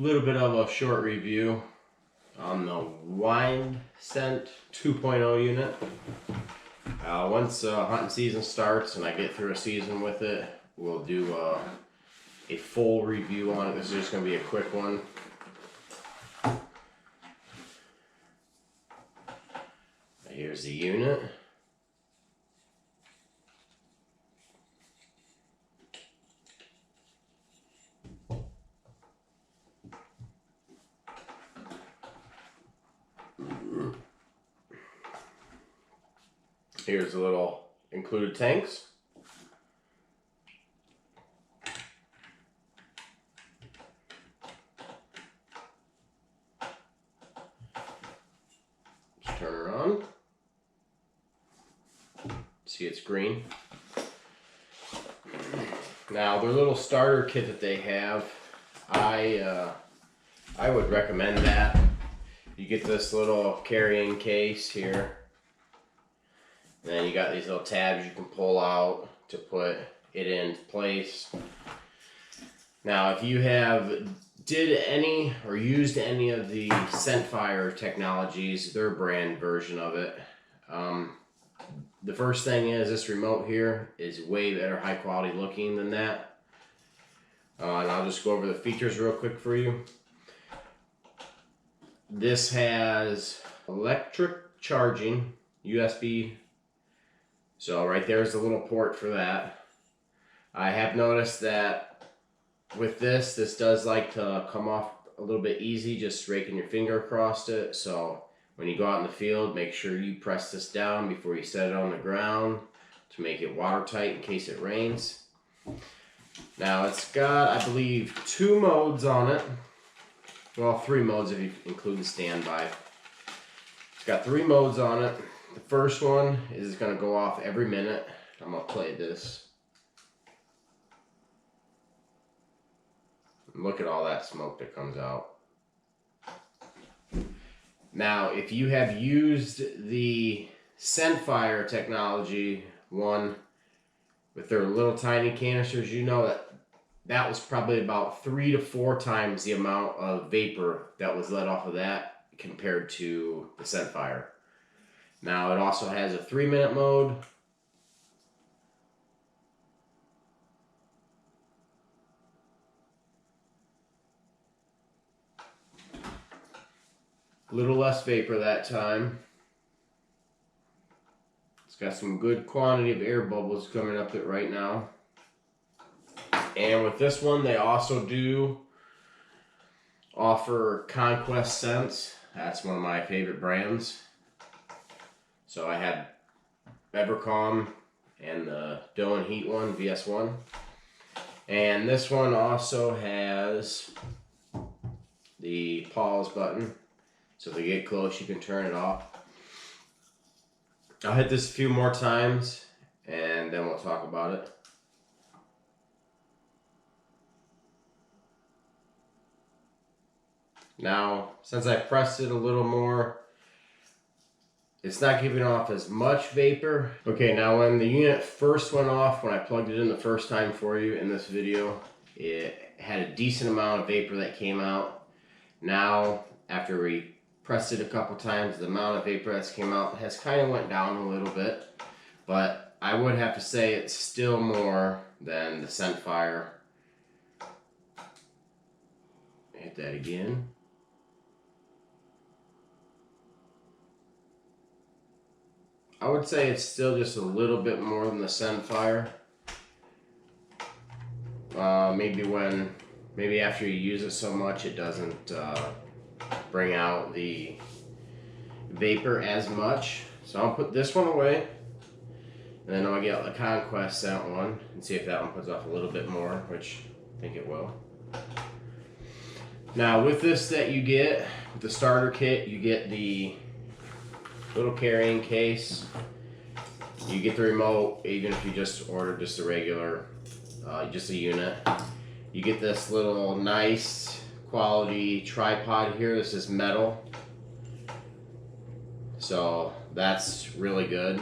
little bit of a short review on the wyndscent 2.0 unit. Once hunting season starts and I get through a season with it, we'll do a full review on it. This is just going to be a quick one. Here's the unit. Here's the little included tanks. Just turn her on. See, it's green. Now, their little starter kit that they have, I would recommend that. You get this little carrying case here. And then you got these little tabs you can pull out to put it in place. Now, if you did any or used any of the Scentfire technologies, their brand version of it, the first thing is this remote here is way better high quality looking than that. And I'll just go over the features real quick for you. This has electric charging, USB. So right there's the little port for that. I have noticed that with this does like to come off a little bit easy, just raking your finger across it. So when you go out in the field, make sure you press this down before you set it on the ground to make it watertight in case it rains. Now it's got, I believe, 2 modes on it. Well, 3 modes if you include the standby. It's got 3 modes on it. The first one is going to go off every minute. I'm going to play this. Look at all that smoke that comes out. Now, if you have used the Scentfire technology one with their little tiny canisters, you know that was probably about 3 to 4 times the amount of vapor that was let off of that compared to the Scentfire. Now, it also has a 3-minute mode. A little less vapor that time. It's got some good quantity of air bubbles coming up it right now. And with this one, they also do offer Conquest scents. That's one of my favorite brands. So I had Evercalm and the Doe and Heat one, VS1. And this one also has the pause button. So if they get close, you can turn it off. I'll hit this a few more times and then we'll talk about it. Now, since I pressed it a little more, it's not giving off as much vapor. Okay, now when the unit first went off, when I plugged it in the first time for you in this video, it had a decent amount of vapor that came out. Now, after we pressed it a couple times, the amount of vapor that's came out has kind of went down a little bit. But I would have to say it's still more than the Scentfire. Hit that again. I would say it's still just a little bit more than the Scentfire. Maybe after you use it so much, it doesn't bring out the vapor as much. So I'll put this one away, and then I'll get the Conquest scent one and see if that one puts off a little bit more, which I think it will. Now with this that you get, with the starter kit, you get the little carrying case. You get the remote, even if you just order just a regular, just a unit. You get this little nice quality tripod here. This is metal, so that's really good.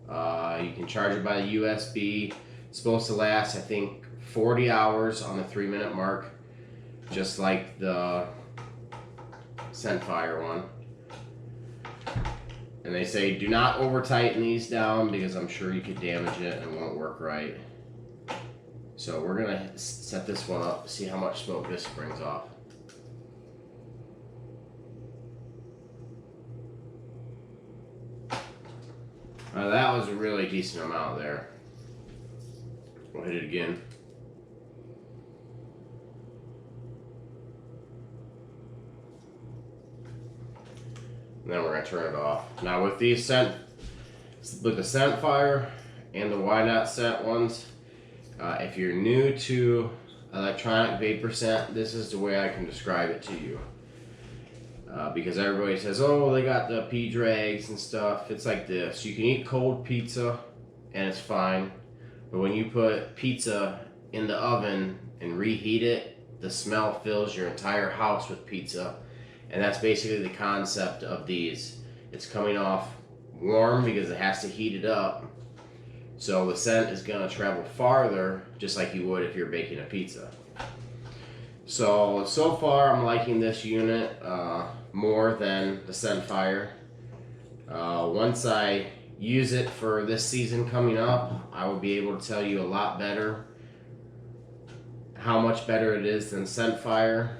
You can charge it by the USB. It's supposed to last, I think, 40 hours on the 3-minute mark. just like the Scentfire one. And they say do not over tighten these down because I'm sure you could damage it and it won't work right. So we're gonna set this one up, see how much smoke this brings off. That was a really decent amount there. We'll hit it again. And then we're gonna turn it off. Now with the Scentfire and the wyndscent ones, if you're new to electronic vapor scent, this is the way I can describe it to you. Because everybody says, oh, they got the P-Drags and stuff. It's like this. You can eat cold pizza and it's fine. But when you put pizza in the oven and reheat it, the smell fills your entire house with pizza. And that's basically the concept of these. It's coming off warm because it has to heat it up. So the scent is going to travel farther, just like you would if you're baking a pizza. So far I'm liking this unit more than the Scentfire. Once I use it for this season coming up, I will be able to tell you a lot better how much better it is than Scentfire.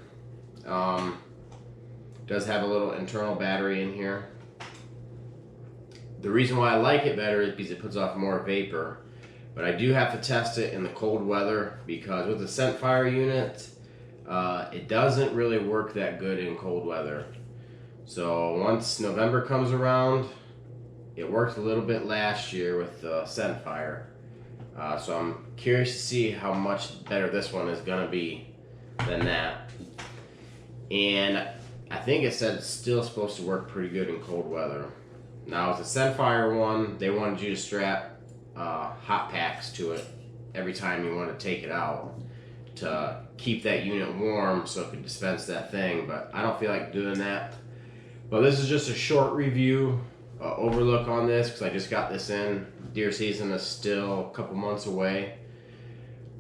Does have a little internal battery in here. The reason why I like it better is because it puts off more vapor. But I do have to test it in the cold weather because with the Scentfire unit, it doesn't really work that good in cold weather. So once November comes around, it worked a little bit last year with the Scentfire. So I'm curious to see how much better this one is going to be than that. And I think it said it's still supposed to work pretty good in cold weather. Now with the Scentfire one, they wanted you to strap hot packs to it every time you want to take it out to keep that unit warm so it can dispense that thing, but I don't feel like doing that. But this is just a short review, overlook on this because I just got this in. Deer season is still a couple months away,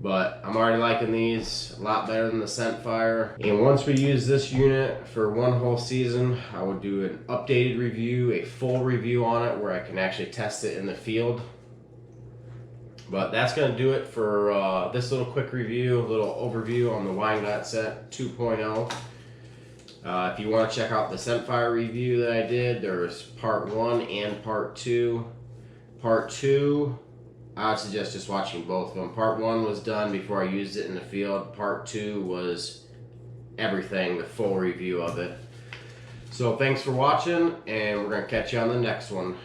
but I'm already liking these a lot better than the Scentfire. And once we use this unit for one whole season, I will do an updated review, a full review on it where I can actually test it in the field. But that's going to do it for this little quick review, a little overview on the wyndscent 2.0. If you want to check out the Scentfire review that I did, there's part 1 and part 2. Part 2, I would suggest just watching both of them. Part 1 was done before I used it in the field. Part 2 was everything, the full review of it. So thanks for watching, and we're going to catch you on the next one.